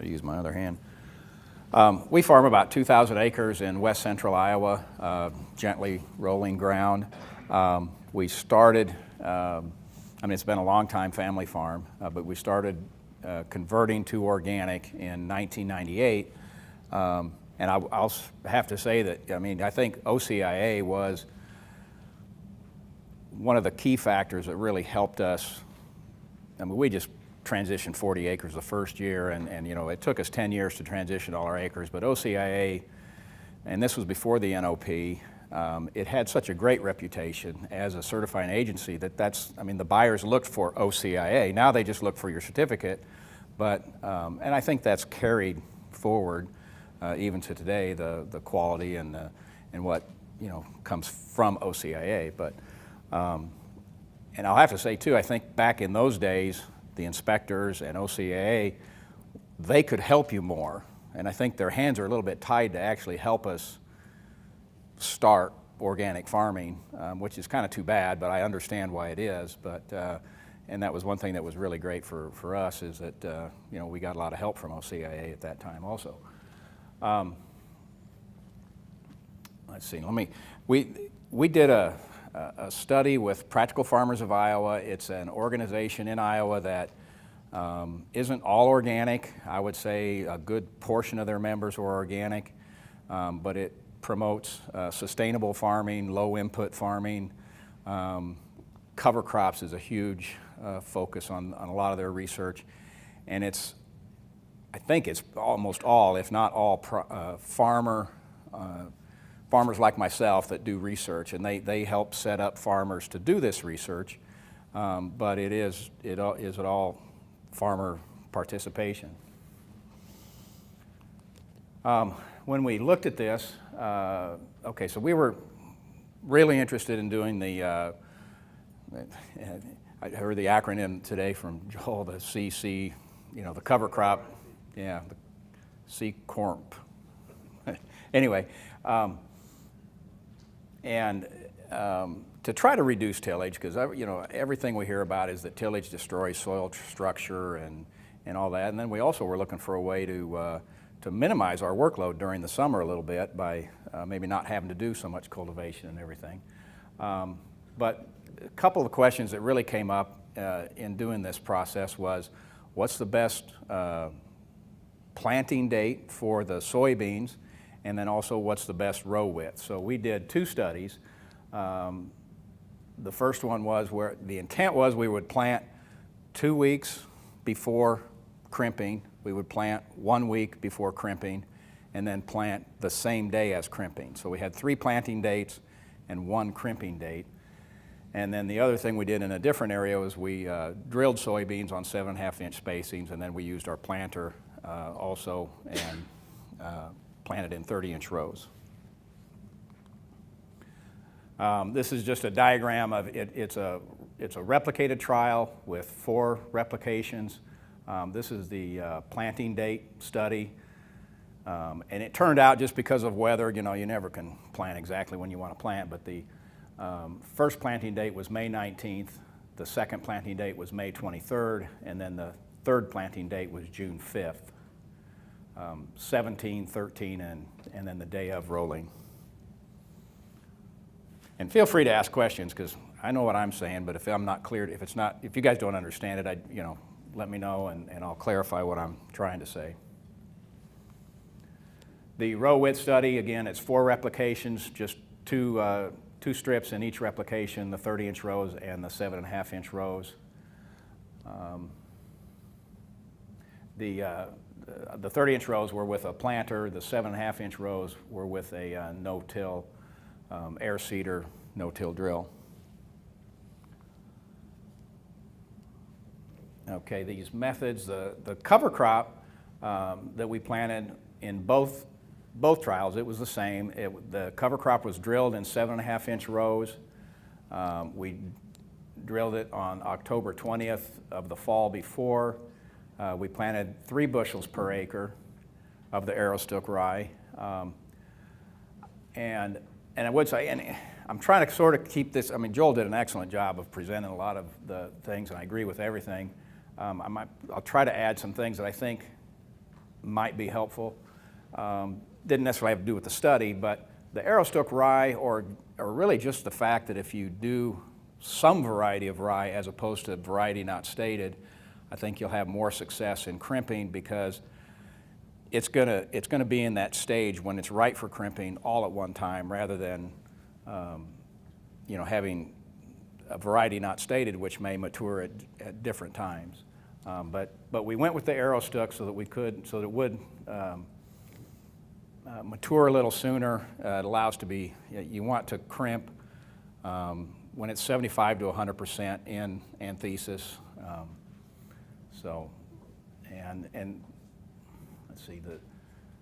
I use my other hand. We farm about 2,000 acres in west central Iowa, gently rolling ground. We started, it's been a long time family farm, but we started converting to organic in 1998. And I'll have to say that, I think OCIA was one of the key factors that really helped us. We just transitioned 40 acres the first year, and it took us 10 years to transition all our acres, but OCIA, and this was before the NOP, it had such a great reputation as a certifying agency that the buyers looked for OCIA. Now they just look for your certificate, but, and I think that's carried forward even to today, the quality and what, comes from OCIA. But, and I'll have to say too, I think back in those days, the inspectors and OCIA, they could help you more. And I think their hands are a little bit tied to actually help us start organic farming, which is kind of too bad, but I understand why it is. But, and that was one thing that was really great for us, is that, we got a lot of help from OCIA at that time also. Let's see, we did a study with Practical Farmers of Iowa. It's an organization in Iowa that isn't all organic. I would say a good portion of their members are organic, but it promotes sustainable farming, low input farming. Cover crops is a huge focus on a lot of their research, and I think it's almost all, if not all, farmers like myself that do research, and they help set up farmers to do this research, but it is all farmer participation. When we looked at this, okay, so we were really interested in doing I heard the acronym today from Joel, the CC, the cover crop, yeah, the C-Corp. Anyway, to try to reduce tillage, because everything we hear about is that tillage destroys soil structure and all that, and then we also were looking for a way to minimize our workload during the summer a little bit by maybe not having to do so much cultivation and everything. But a couple of questions that really came up in doing this process was, what's the best planting date for the soybeans, and then also what's the best row width? So we did two studies. The first one was where the intent was we would plant 2 weeks before crimping, we would plant 1 week before crimping, and then plant the same day as crimping. So we had 3 planting dates and 1 crimping date. And then the other thing we did in a different area was we drilled soybeans on 7.5 inch spacings, and then we used our planter also and planted in 30-inch rows. This is just a diagram of it. It's a replicated trial with 4 replications. This is the planting date study. And it turned out, just because of weather, you never can plant exactly when you want to plant, but the first planting date was May 19th, the second planting date was May 23rd, and then the third planting date was June 5th. 17, 13, and then the day of rolling. And feel free to ask questions, because I know what I'm saying, but if I'm not clear, if you guys don't understand it, let me know and I'll clarify what I'm trying to say. The row width study, again, it's 4 replications, just two strips in each replication, the 30-inch rows and the 7.5-inch rows. The 30-inch rows were with a planter, the 7.5-inch rows were with a no-till air seeder, no-till drill. Okay, these methods, the cover crop that we planted in both trials, it was the same. The cover crop was drilled in 7.5-inch rows. We drilled it on October 20th of the fall before. We planted 3 bushels per acre of the Arrowstook rye. And I would say, and I'm trying to sort of keep this, Joel did an excellent job of presenting a lot of the things, and I agree with everything. I'll try to add some things that I think might be helpful. Didn't necessarily have to do with the study, but the Arrowstook rye, or really just the fact that if you do some variety of rye as opposed to variety not stated, I think you'll have more success in crimping, because it's gonna be in that stage when it's right for crimping all at one time, rather than having a variety not stated, which may mature at different times. But we went with the Arrowstook so that it would mature a little sooner. It allows to be, you want to crimp when it's 75 to 100% in anthesis. And let's see,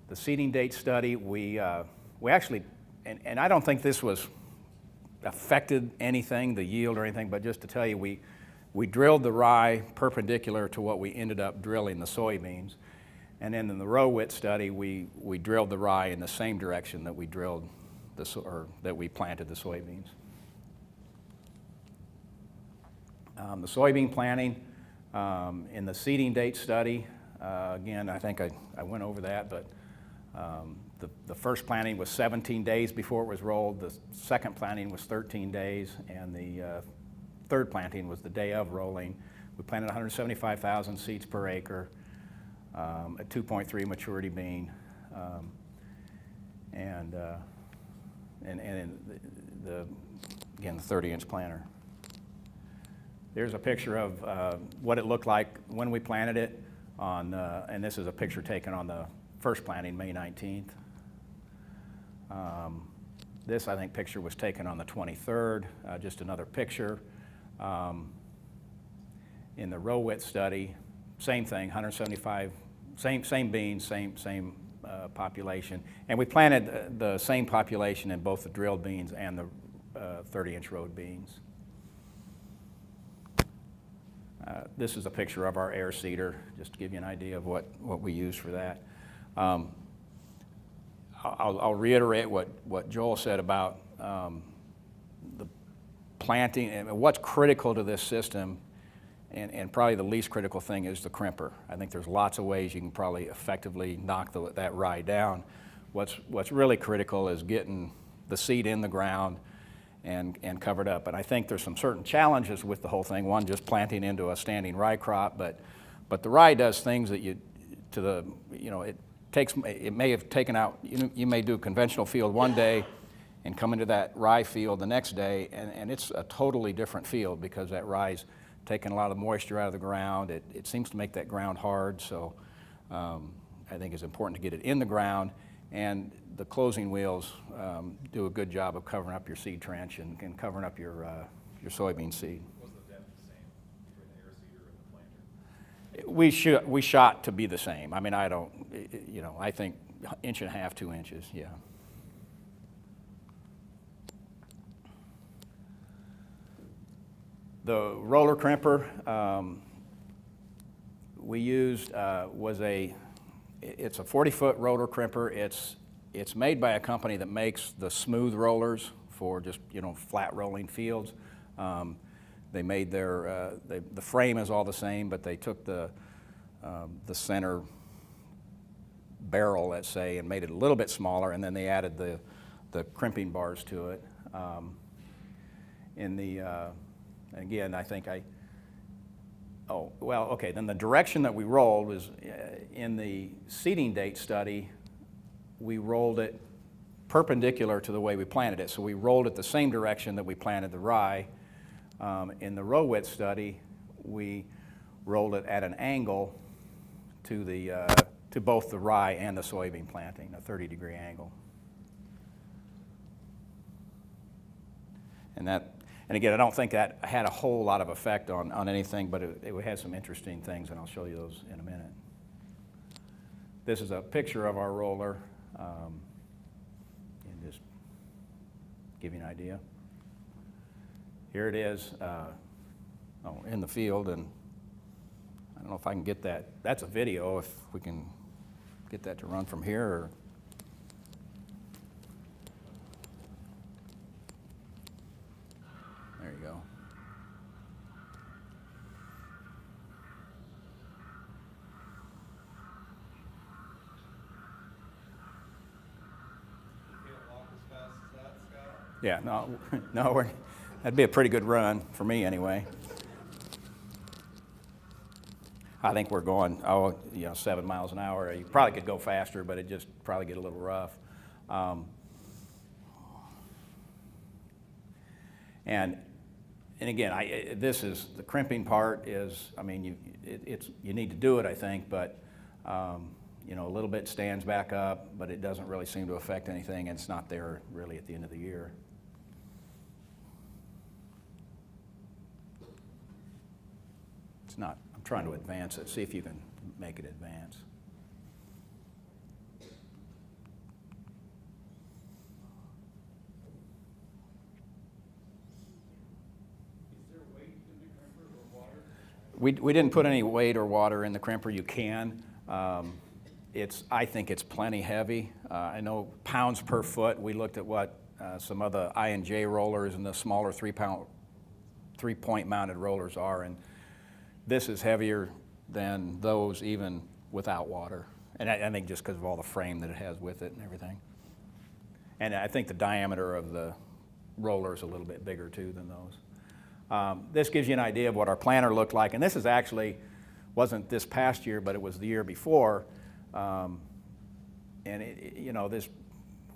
the seeding date study, we actually, and I don't think this was affected anything, the yield or anything, but just to tell you, we drilled the rye perpendicular to what we ended up drilling the soybeans. And then in the row width study, we drilled the rye in the same direction that we drilled that we planted the soybeans. The soybean planting, in the seeding date study, again, I think I went over that, but the first planting was 17 days before it was rolled, the second planting was 13 days, and the third planting was the day of rolling. We planted 175,000 seeds per acre, a 2.3 maturity bean, and again, the 30-inch planter. There's a picture of what it looked like when we planted it and this is a picture taken on the first planting, May 19th. This, I think, picture was taken on the 23rd, just another picture. In the row width study, same thing, 175, same beans, same population. And we planted the same population in both the drilled beans and the 30-inch road beans. This is a picture of our air seeder, just to give you an idea of what we use for that. I'll reiterate what Joel said about the planting, and what's critical to this system, and probably the least critical thing is the crimper. I think there's lots of ways you can probably effectively knock that rye down. What's really critical is getting the seed in the ground and covered up. And I think there's some certain challenges with the whole thing. One, just planting into a standing rye crop, but the rye does things that it may have taken out, you may do a conventional field one day and come into that rye field the next day, and it's a totally different field, because that rye's taking a lot of moisture out of the ground. It seems to make that ground hard, so I think it's important to get it in the ground, and the closing wheels do a good job of covering up your seed trench and covering up your soybean seed. Was the depth the same between the air seeder and the planter? We shot to be the same. I mean, I think 1.5 inches, 2 inches, yeah. The roller crimper we used it's a 40-foot roller crimper. It's made by a company that makes the smooth rollers for just flat rolling fields. They made the frame is all the same, but they took the center barrel, let's say, and made it a little bit smaller, and then they added the crimping bars to it. Again, I think then the direction that we rolled was in the seeding date study, we rolled it perpendicular to the way we planted it. So we rolled it the same direction that we planted the rye. In the row width study, we rolled it at an angle to both the rye and the soybean planting, a 30-degree angle. And again, I don't think that had a whole lot of effect on anything, but it had some interesting things, and I'll show you those in a minute. This is a picture of our roller, and just give you an idea. Here it is in the field, and I don't know if I can get that. That's a video, if we can get that to run from here. Or there you go. Yeah, no, no, that'd be a pretty good run for me anyway. I think we're going, 7 miles an hour. You probably could go faster, but it just probably get a little rough. And again, this is the crimping part is, I mean, you need to do it, I think, but a little bit stands back up, but it doesn't really seem to affect anything, and it's not there really at the end of the year. It's not. I'm trying to advance it. See if you can make it advance. We didn't put any weight or water in the crimper. You can. I think it's plenty heavy. I know pounds per foot. We looked at what some of the I&J rollers and the smaller 3-point mounted rollers are, and this is heavier than those even without water. And I think just because of all the frame that it has with it and everything. And I think the diameter of the roller is a little bit bigger too than those. This gives you an idea of what our planter looked like, and this is actually wasn't this past year, but it was the year before.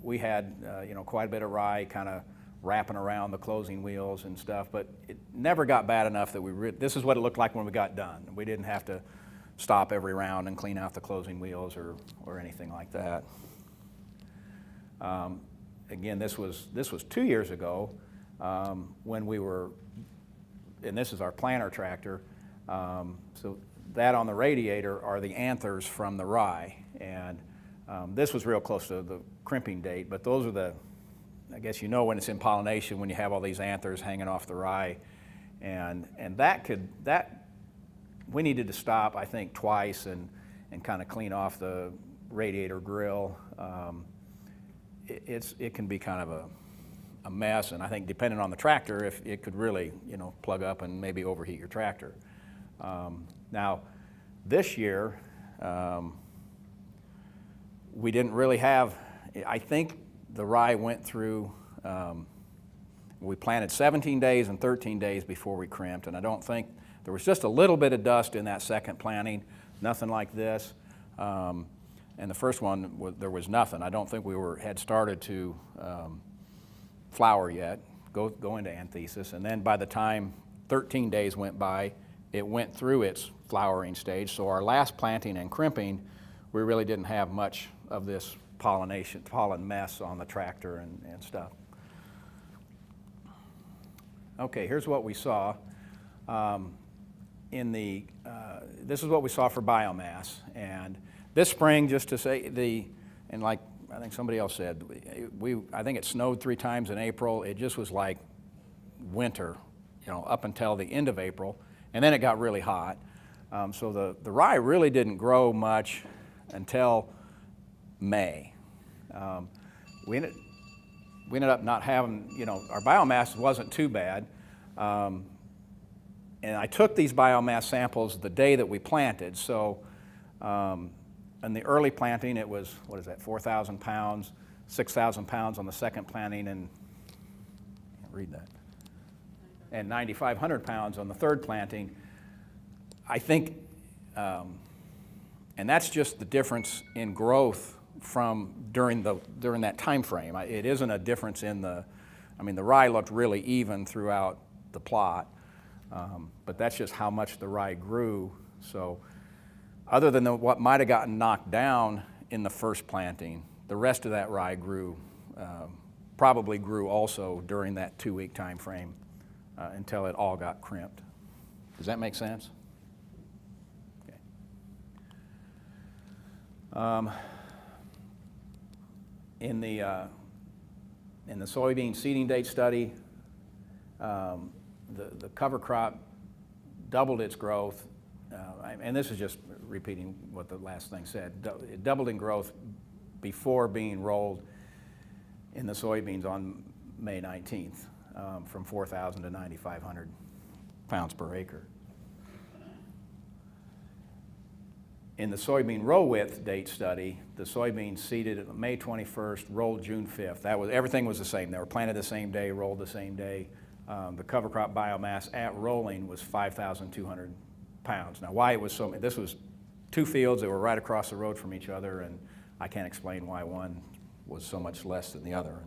We had quite a bit of rye kind of wrapping around the closing wheels and stuff, but it never got bad enough that this is what it looked like when we got done. We didn't have to stop every round and clean out the closing wheels or anything like that. Again, this was 2 years ago when we were. And this is our planter tractor. So that on the radiator are the anthers from the rye. And this was real close to the crimping date, but those are I guess when it's in pollination, when you have all these anthers hanging off the rye. And we needed to stop, I think, twice and kind of clean off the radiator grill. It can be kind of a mess, and I think depending on the tractor, if it could really, plug up and maybe overheat your tractor. Now, this year, we didn't really have, I think the rye went through, we planted 17 days and 13 days before we crimped, and I don't think, there was just a little bit of dust in that second planting, nothing like this. And the first one, there was nothing. I don't think we had started to flower yet, go into anthesis, and then by the time 13 days went by, it went through its flowering stage. So our last planting and crimping, we really didn't have much of this pollen mess on the tractor and stuff. Okay, here's what we saw. This is what we saw for biomass, and this spring, just to say and like I think somebody else said, I think it snowed 3 times in April. It just was like winter, up until the end of April, and then it got really hot. So the rye really didn't grow much until May. We ended up not having, our biomass wasn't too bad. And I took these biomass samples the day that we planted. So in the early planting, it was, 4,000 pounds, 6,000 pounds on the second planting, and I can't read that, and 9,500 pounds on the third planting. I think, and that's just the difference in growth from during that time frame. It isn't a difference in the rye looked really even throughout the plot, but that's just how much the rye grew. So other than what might have gotten knocked down in the first planting, the rest of that rye probably grew also during that 2-week time frame until it all got crimped. Does that make sense? Okay. In the soybean seeding date study, the cover crop doubled its growth, and this is just repeating what the last thing said. It doubled in growth before being rolled in the soybeans on May 19th, from 4,000 to 9,500 pounds per acre. In the soybean row width date study, the soybeans seeded May 21st, rolled June 5th. Everything was the same. They were planted the same day, rolled the same day. The cover crop biomass at rolling was 5,200 pounds. Now, why it was so, this was two fields that were right across the road from each other, and I can't explain why one was so much less than the other.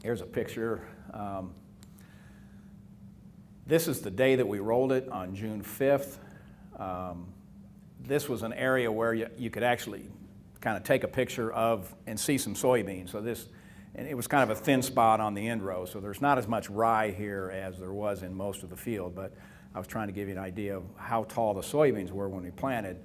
Here's a picture. This is the day that we rolled it on June 5th. This was an area where you could actually kind of take a picture of and see some soybeans. So and it was kind of a thin spot on the end row, so there's not as much rye here as there was in most of the field, but I was trying to give you an idea of how tall the soybeans were when we planted.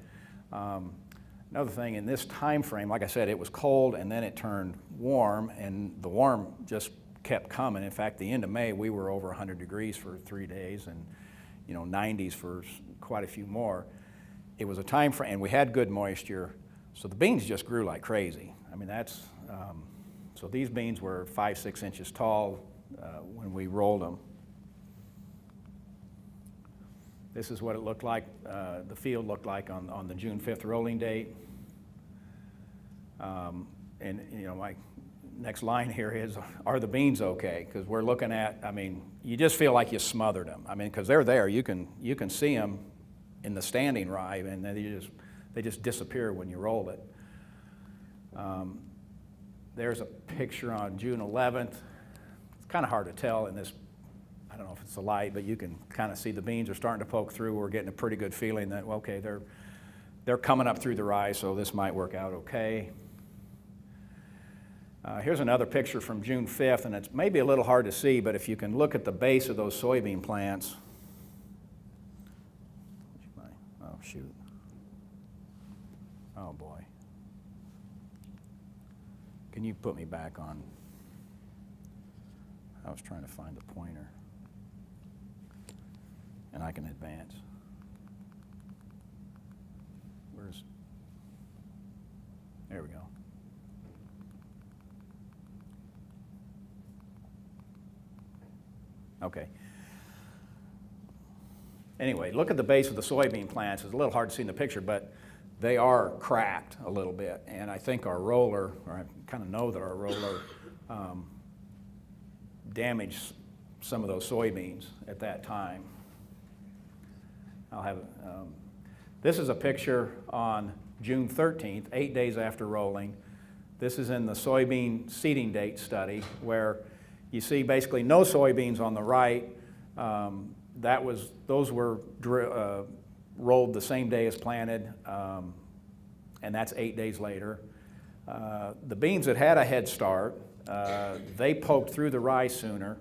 Another thing, in this time frame, like I said, it was cold and then it turned warm, and the warm just kept coming. In fact, the end of May, we were over 100 degrees for 3 days, and 90s for quite a few more. It was a time frame, and we had good moisture, so the beans just grew like crazy. I mean, so these beans were 5-6 inches tall when we rolled them. This is what it looked like, the field looked like on the June 5th rolling date. My next line here is, are the beans okay? Because we're looking at, you just feel like you smothered them. Because they're there, you can see them in the standing rye, and they just disappear when you roll it. There's a picture on June 11th. It's kind of hard to tell in this, I don't know if it's the light, but you can kind of see the beans are starting to poke through. We're getting a pretty good feeling that, well, okay, they're coming up through the rye, so this might work out okay. Here's another picture from June 5th, and it's maybe a little hard to see, but if you can look at the base of those soybean plants. Oh, shoot. Oh, boy. Can you put me back on? I was trying to find the pointer. And I can advance. There we go. Okay. Anyway, look at the base of the soybean plants. It's a little hard to see in the picture, but they are cracked a little bit. And I think our roller, or I kind of know that our roller damaged some of those soybeans at that time. This is a picture on June 13th, 8 days after rolling. This is in the soybean seeding date study, where you see basically no soybeans on the right. Those were rolled the same day as planted, and that's 8 days later. The beans that had a head start, they poked through the rye sooner,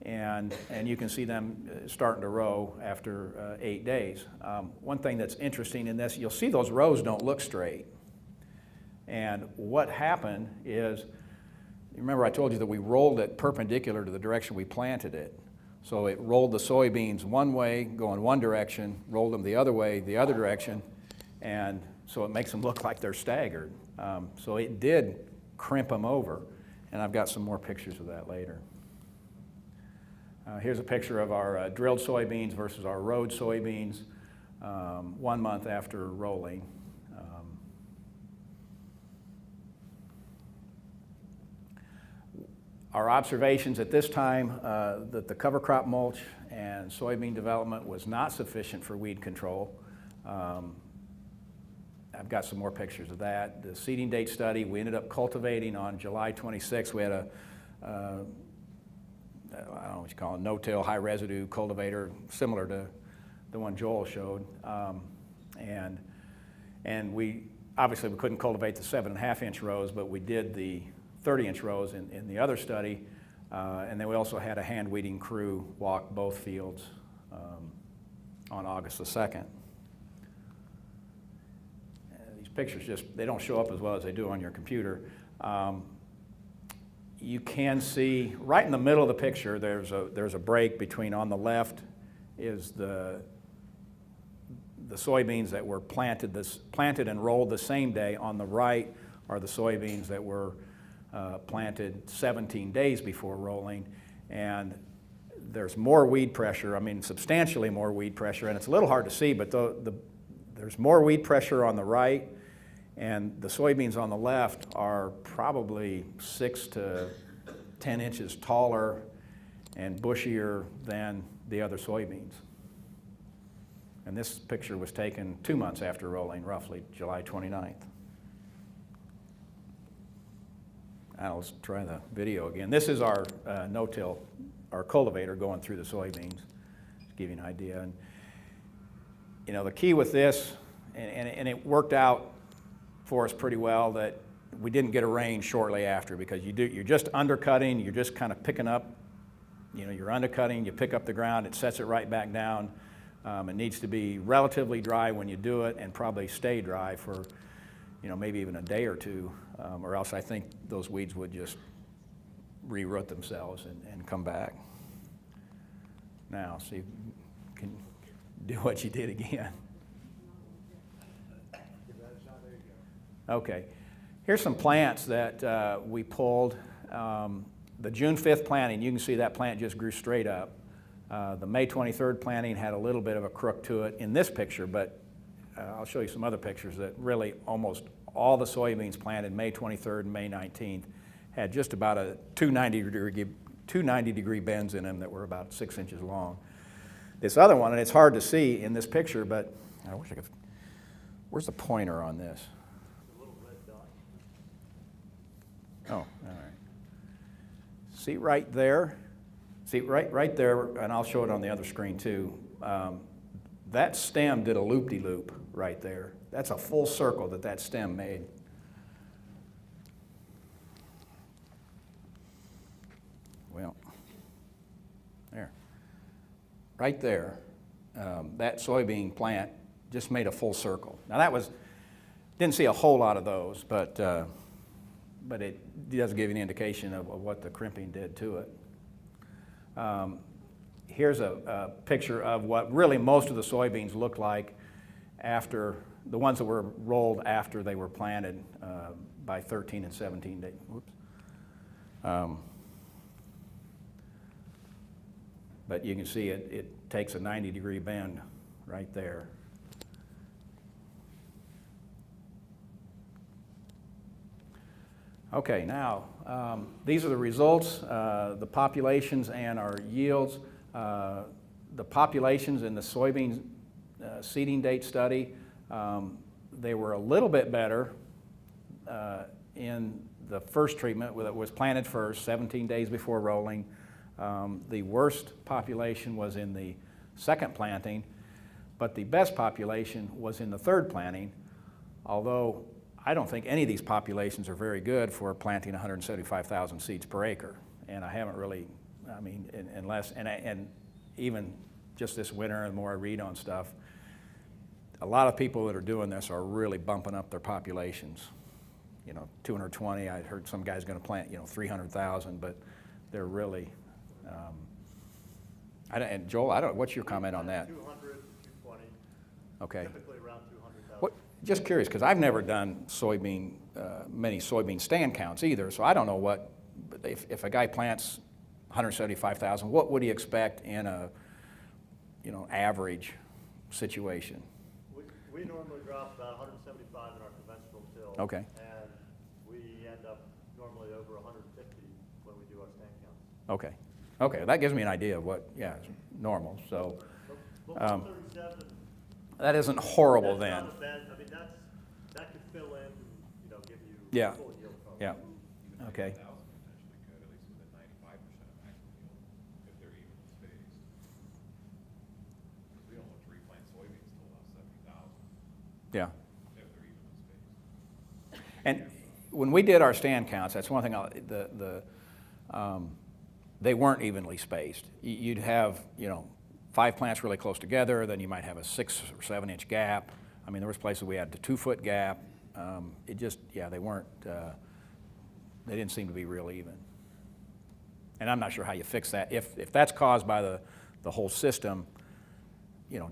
and you can see them starting to row after 8 days. One thing that's interesting in this, you'll see those rows don't look straight. And what happened is, you remember I told you that we rolled it perpendicular to the direction we planted it. So it rolled the soybeans one way, going one direction, rolled them the other way, the other direction, and so it makes them look like they're staggered. So it did crimp them over, and I've got some more pictures of that later. Here's a picture of our drilled soybeans versus our rowed soybeans 1 month after rolling. Our observations at this time that the cover crop mulch and soybean development was not sufficient for weed control. I've got some more pictures of that. The seeding date study, we ended up cultivating on July 26th. We had I don't know what you call it, no-till, high-residue cultivator, similar to the one Joel showed. And we couldn't cultivate the 7.5-inch rows, but we did the 30-inch rows in the other study. And then we also had a hand-weeding crew walk both fields on August the 2nd. These pictures they don't show up as well as they do on your computer. You can see right in the middle of the picture, there's a break between, on the left is the soybeans that were planted and rolled the same day. On the right are the soybeans that were planted 17 days before rolling. And there's more weed pressure, I mean substantially more weed pressure, and it's a little hard to see, but there's more weed pressure on the right, and the soybeans on the left are probably 6 to 10 inches taller and bushier than the other soybeans. And this picture was taken 2 months after rolling, roughly July 29th. Now let's try the video again. This is our no-till, our cultivator going through the soybeans, to give you an idea. And you know, the key with this, and it worked out for us pretty well, that we didn't get a rain shortly after, because you're just undercutting, you're just kind of picking up, you know, you're undercutting, you pick up the ground, it sets it right back down. It needs to be relatively dry when you do it, and probably stay dry for, you know, maybe even a day or two, or else I think those weeds would just re-root themselves and come back. Now, see, you can do what you did again. Okay, here's some plants that we pulled. The June 5th planting, you can see that plant just grew straight up. The May 23rd planting had a little bit of a crook to it in this picture, but I'll show you some other pictures that really almost all the soybeans planted May 23rd and May 19th had just about a 290 degree bends in them that were about 6 inches long. This other one, and it's hard to see in this picture, but I wish I could, where's the pointer on this? The little red dot. Oh, all right. See right there? See right there, and I'll show it on the other screen too. That stem did a loop-de-loop right there. That's a full circle that stem made. Well, there. Right there, that soybean plant just made a full circle. Now didn't see a whole lot of those, but it does give you an indication of what the crimping did to it. Here's a picture of what really most of the soybeans looked like after, the ones that were rolled after they were planted by 13 and 17 days. Whoops. But you can see it takes a 90-degree bend right there. Okay, now, these are the results, the populations and our yields. The populations in the soybean seeding date study, they were a little bit better in the first treatment that was planted first, 17 days before rolling. The worst population was in the second planting, but the best population was in the third planting, although I don't think any of these populations are very good for planting 175,000 seeds per acre. And I haven't really, I mean, unless, and even just this winter, the more I read on stuff, a lot of people that are doing this are really bumping up their populations. You know, 220, I heard some guy's gonna plant, 300,000, but they're really, and Joel, what's your comment on that? 200 to 220. Okay. Typically around 200,000. Just curious, because I've never done many soybean stand counts either, so I don't know what, if a guy plants 175,000, what would he expect in a, average situation? We normally drop about 175 in our conventional till. Okay. And we end up normally over 150 when we do our stand counts. Okay. Okay, that gives me an idea of what, is normal, so. But 137. That isn't horrible That's then. not a bad, I mean, that could fill in, and, give you Yeah. full yield. Probably. Yeah, okay. 1,000 potentially could, at least within 95% of maximum yield, if they're evenly spaced. Because we don't look to replant soybeans till about 70,000, Yeah. if they're evenly spaced. And when we did our stand counts, that's one thing, they weren't evenly spaced. You'd have, 5 plants really close together, then you might have a 6 or 7 inch gap. I mean, there was places we had the 2 foot gap. It just, they weren't, they didn't seem to be real even. And I'm not sure how you fix that. If that's caused by the whole system,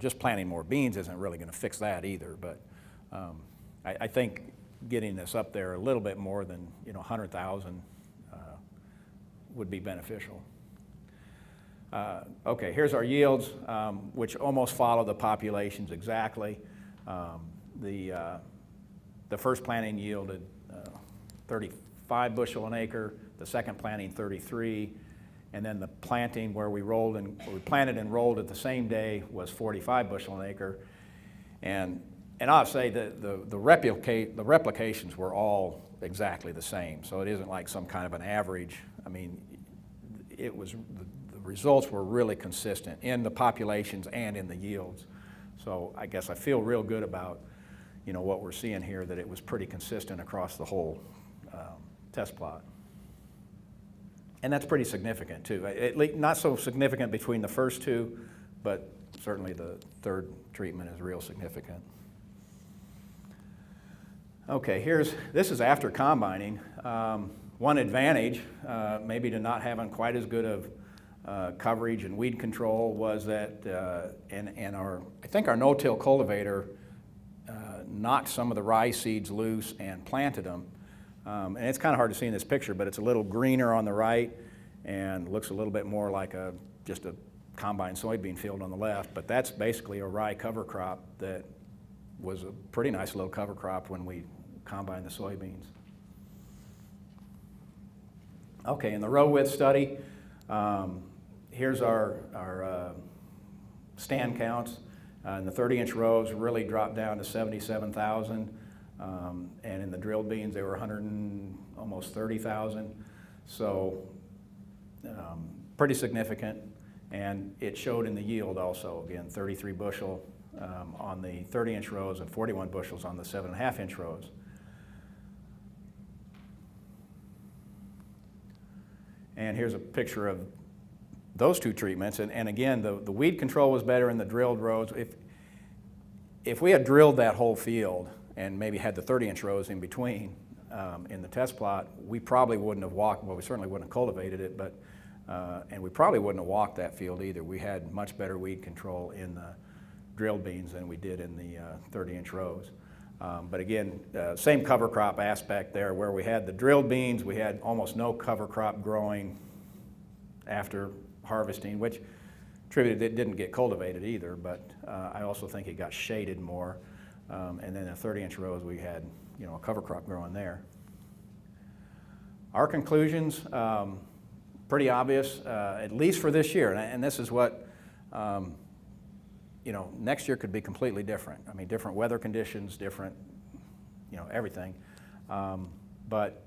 just planting more beans isn't really gonna fix that either. But I think getting this up there a little bit more than, 100,000 would be beneficial. Okay, here's our yields, which almost follow the populations exactly. The first planting yielded 35 bushel an acre, the second planting 33, and then the planting where we planted and rolled it the same day was 45 bushel an acre. And I'll say that the replications were all exactly the same, so it isn't like some kind of an average. I mean, it was the results were really consistent in the populations and in the yields. So I guess I feel real good about, you know, what we're seeing here, that it was pretty consistent across the whole test plot. And that's pretty significant too. At least not so significant between the first two, but certainly the third treatment is real significant. Okay, this is after combining. One advantage, maybe to not having quite as good of coverage and weed control, was that, I think our no-till cultivator knocked some of the rye seeds loose and planted them. And it's kind of hard to see in this picture, but it's a little greener on the right and looks a little bit more like just a combine soybean field on the left. But that's basically a rye cover crop that was a pretty nice little cover crop when we combined the soybeans. Okay, in the row width study, here's our stand counts. In the 30-inch rows really dropped down to 77,000. And in the drilled beans, they were almost 30,000. So pretty significant. And it showed in the yield also, again, 33 bushel on the 30-inch rows and 41 bushels on the 7.5-inch rows. And here's a picture of those two treatments. And again, the weed control was better in the drilled rows. If we had drilled that whole field and maybe had the 30-inch rows in between in the test plot, we probably wouldn't have walked, well, we certainly wouldn't have cultivated it, but, and we probably wouldn't have walked that field either. We had much better weed control in the drilled beans than we did in the 30-inch rows. But again, same cover crop aspect there. Where we had the drilled beans, we had almost no cover crop growing after harvesting, which attributed it didn't get cultivated either, but I also think it got shaded more. And then the 30-inch rows, we had, you know, a cover crop growing there. Our conclusions, pretty obvious, at least for this year, and this is what, you know, next year could be completely different. I mean, different weather conditions, different, you know, everything. But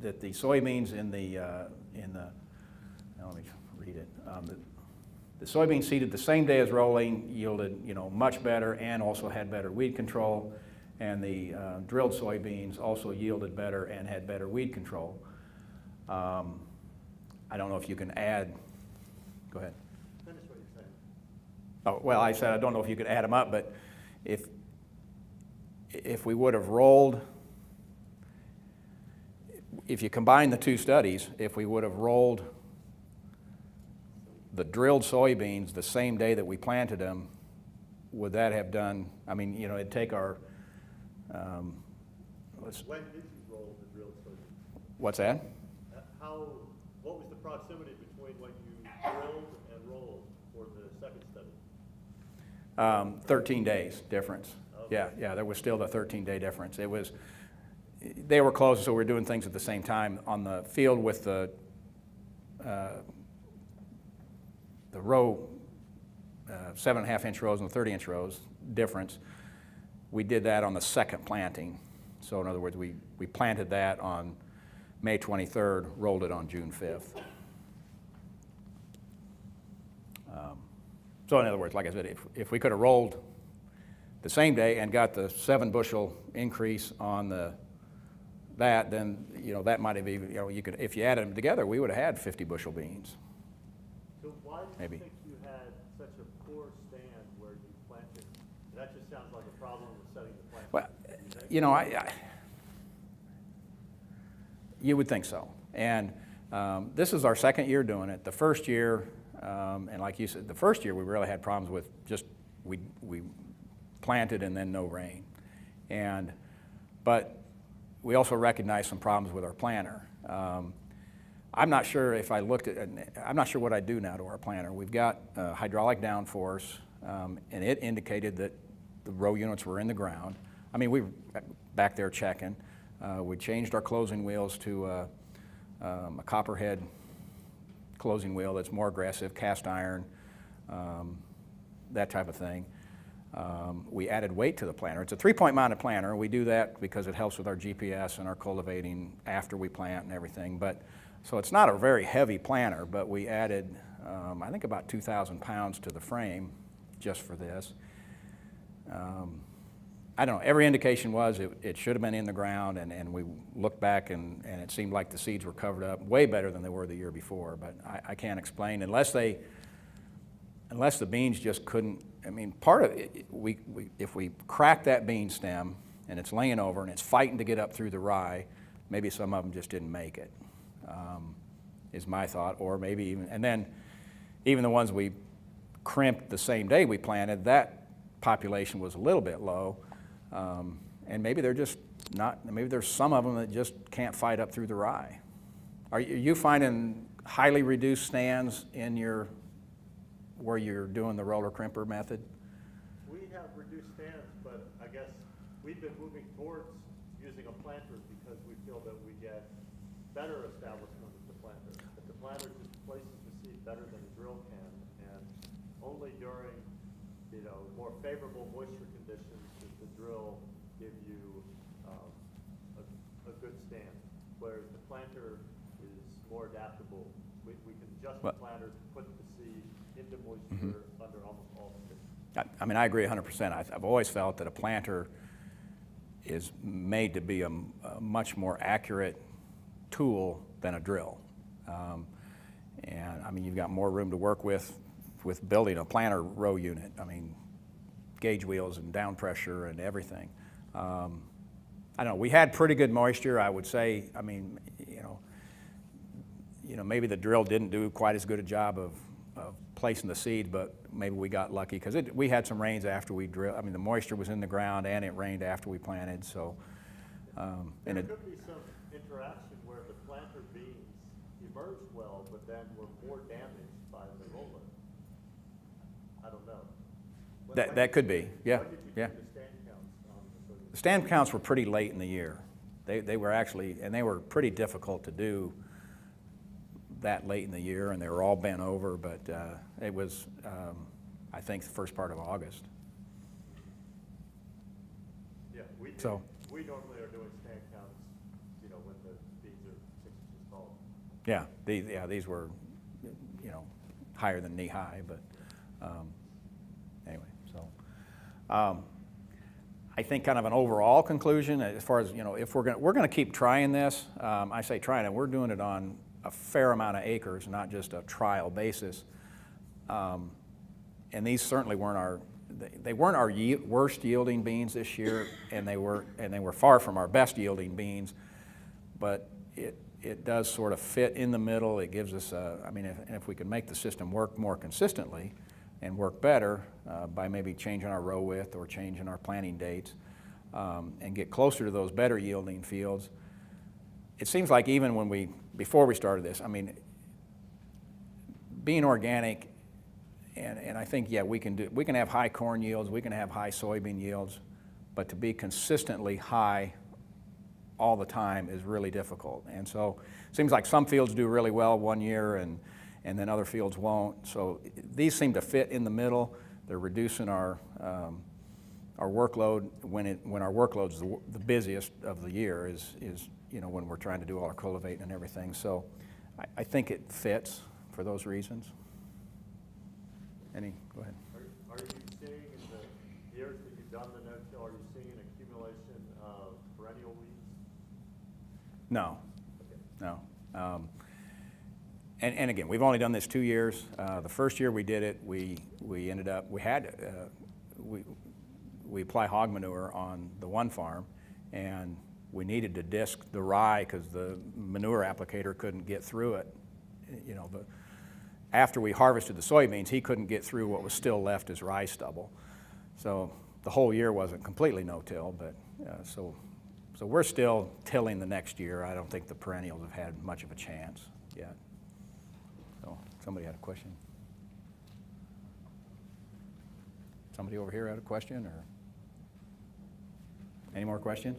that the soybeans in the now let me read it. The soybeans seeded the same day as rolling yielded, you know, much better and also had better weed control. And the drilled soybeans also yielded better and had better weed control. I don't know if you can add, go ahead. Finish what you're saying. Oh, well, I said I don't know if you could add them up, but if we would have rolled, if you combine the two studies, if we would have rolled the drilled soybeans the same day that we planted them, would that have done, I mean, you know, it'd take our, When did you roll the drilled soybeans? what's that? What was the proximity between when you drilled and rolled for the second study? 13 days difference. Okay. Yeah, there was still the 13-day difference. They were close, so we were doing things at the same time. On the field with the row, 7.5-inch rows and the 30-inch rows difference, we did that on the second planting. So in other words, we planted that on May 23rd, rolled it on June 5th. So in other words, like I said, if we could have rolled the same day and got the 7 bushel increase on that, then, you know, that might have even, you know, you could, if you added them together, we would have had 50 bushel beans. So why do Maybe. you think you had such a poor stand where you planted? That just sounds like a problem with setting the plant. Well, you know, you would think so. And this is our second year doing it. The first year, and like you said, the first year we really had problems with just, we planted and then no rain. But we also recognized some problems with our planter. I'm not sure if I looked at, I'm not sure what I'd do now to our planter. We've got hydraulic downforce, and it indicated that the row units were in the ground. I mean, we were back there checking. We changed our closing wheels to a copperhead closing wheel that's more aggressive, cast iron, that type of thing. We added weight to the planter. It's a 3-point mounted planter. We do that because it helps with our GPS and our cultivating after we plant and everything. But so it's not a very heavy planter, but we added, I think, about 2,000 pounds to the frame just for this. I don't know, every indication was it should have been in the ground, and we looked back and it seemed like the seeds were covered up way better than they were the year before. But I can't explain, unless the beans just couldn't. I mean, part of it, if we crack that bean stem and it's laying over and it's fighting to get up through the rye, maybe some of them just didn't make it, is my thought. Or maybe even, and then even the ones we crimped the same day we planted, that population was a little bit low. And maybe they're just not, maybe there's some of them that just can't fight up through the rye. Are you finding highly reduced stands in your, where you're doing the roller crimper method? We have reduced stands, but I guess we've been moving towards using a planter because we feel that we get better establishment with the planter. That the planter just places the seed better than a drill can, and only during, more favorable moisture conditions does the drill give you a good stand, whereas the planter is more adaptable. We can adjust the planter to put the seed into moisture under almost all conditions. I mean, I agree 100%. I've always felt that a planter is made to be a much more accurate tool than a drill. And I mean, you've got more room to work with building a planter row unit. I mean, gauge wheels and down pressure and everything. I don't know, we had pretty good moisture, I would say. I mean, maybe the drill didn't do quite as good a job of placing the seed, but maybe we got lucky because we had some rains after we drilled. I mean, the moisture was in the ground and it rained after we planted, so. There could be some interaction where the planter beans emerged well, but then were more damaged by the roller. I don't know. That could be, yeah, When did you yeah. do the stand counts on the soybean? The stand counts were pretty late in the year. They were actually, and they were pretty difficult to do that late in the year, and they were all bent over, but it was, I think, the first part of August. Yeah, we normally are doing stand counts, when the beans are 6 inches tall. Yeah, these were, higher than knee high, but anyway, so. I think kind of an overall conclusion, as far as, if we're gonna keep trying this, I say trying it, we're doing it on a fair amount of acres, not just a trial basis. And these certainly weren't our worst yielding beans this year, and they were far from our best yielding beans, but it does sort of fit in the middle. It gives us if we can make the system work more consistently and work better by maybe changing our row width or changing our planting dates, and get closer to those better yielding fields. It seems like even before we started this, I mean, being organic, and I think, yeah, we can have high corn yields, we can have high soybean yields, but to be consistently high all the time is really difficult. And so it seems like some fields do really well one year and then other fields won't. So these seem to fit in the middle. They're reducing our workload when our workload's the busiest of the year is when we're trying to do all our cultivating and everything. So I think it fits for those reasons. Go ahead. Are you seeing in the years that you've done the no-till, are you seeing an accumulation of perennial weeds? No, Okay. no. And again, we've only done this 2 years. The first year we did it, we ended up, we apply hog manure on the one farm, and we needed to disc the rye because the manure applicator couldn't get through it. After we harvested the soybeans, he couldn't get through what was still left as rye stubble. So the whole year wasn't completely no-till, but so we're still tilling the next year. I don't think the perennials have had much of a chance. yet. So, somebody had a question? Somebody over here had a question, or? Any more questions?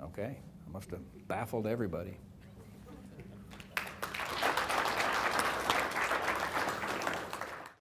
Okay, I must have baffled everybody.